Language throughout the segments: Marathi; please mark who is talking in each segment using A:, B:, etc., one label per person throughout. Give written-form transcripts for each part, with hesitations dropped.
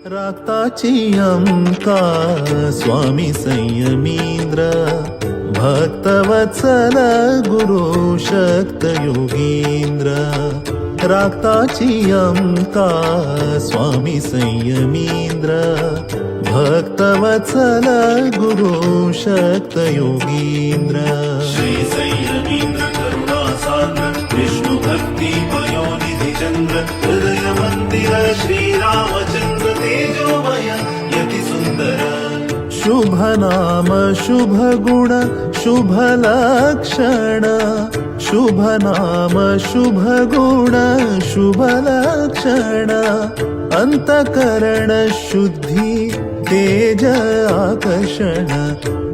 A: राक्ताची अंका स्वामी संयमींद्र, भक्तवत्सल गुरु शक्त योगींद्र. राक्ताची अंका स्वामी संयमींद्र, भक्तवत्सल गुरु शक्त योगींद्र.
B: श्री संयमींद्र करुणासान्द्र, विष्णु भक्ती पयोनिधि चंद्र, हृदय मंदिर श्रीरामचंद्र, तेजोमय यति सुंदर.
A: शुभ नाम शुभ गुण शुभ लक्षण, शुभ नाम शुभ गुण शुभ लक्षण. अंतकरण शुद्धि तेज आकर्षण,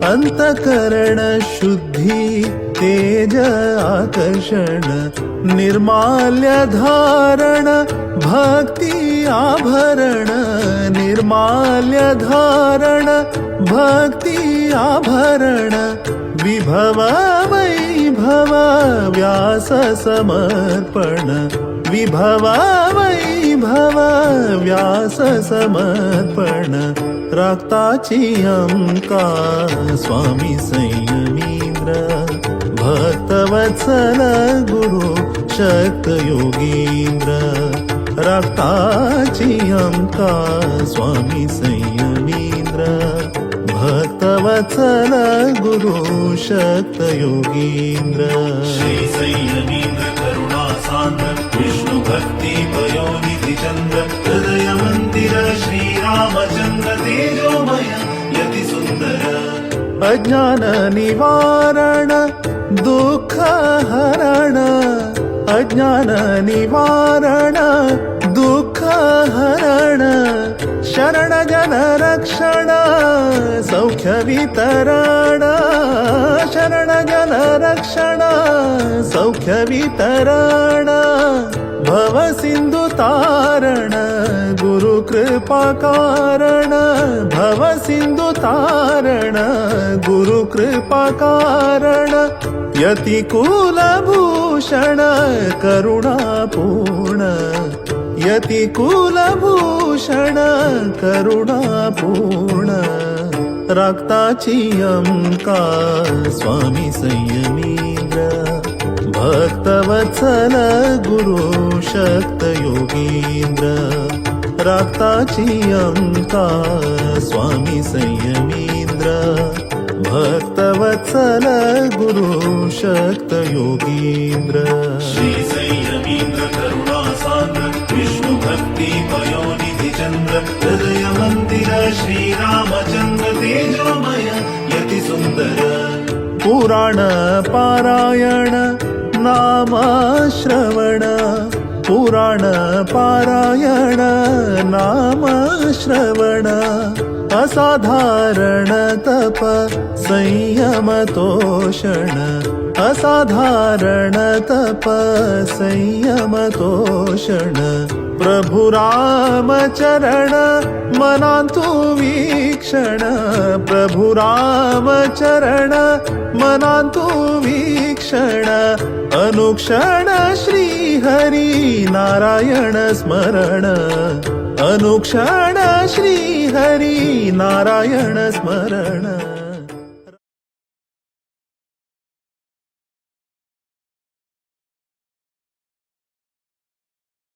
A: अंतकरण शुद्धि तेज आकर्षण. निर्माल्य धारण भक्ति आभरण, निर्माल्य धारण भक्ति आभरण. विभव वैभव व्यास समर्पण, विभव वैभव व्यास समर्पण. राक्ताची अंका स्वामी संयमींद्र, भक्तवत्सल गुरु शक्त योगींद्र. राक्ताची अंका स्वामी संयमींद्र, भक्तवत्सल गुरु शक्त योगींद्र.
B: श्री संयमींद्र करुणासान्द्र, विष्णु भक्ती पयोनिधि चंद्र, हृदय मंदिर श्रीरामचंद्र, तेजोमय यति सुंदर.
A: अज्ञान निवारण दुःख हरण, अज्ञान निवारण दुःख हरण. शरण जन रक्षण सौख्य वितरण, शरण जन रक्षण सौख्य वितरण. भव सिंधु तारण गुरु कृपा कारण, भव सिंधु तारण गुरु कृपा कारण. यति कुलभूषण करुणापूर्ण, यति कुलभूषण करुणापूर्ण. राक्ताची अंका स्वामी संयमींद्र, भक्तवत्सल गुरु शक्त योगींद्र. राक्ताची अंका स्वामी संयमींद्र, भक्तवत्सल गुरु शक्त योगींद्र.
B: श्री संयमींद्र करुणासान्द्र, विष्णु भक्ती पयोनिधि चंद्र, हृदय मंदिर श्रीरामचंद्र, तेजोमय यति सुंदर.
A: पुराण पारायण नाम श्रवण, पुराण पारायण नाम श्रवण. असाधारण तप संयम तोषण, असाधारण तप संयम तोषण. प्रभु राम चरण मनांतु वीक्षण, प्रभु राम चरण मनांतु वीक्षण. अनुक्षण श्री हरी नारायण स्मरण, अनुक्षण श्री हरी नारायण स्मरण.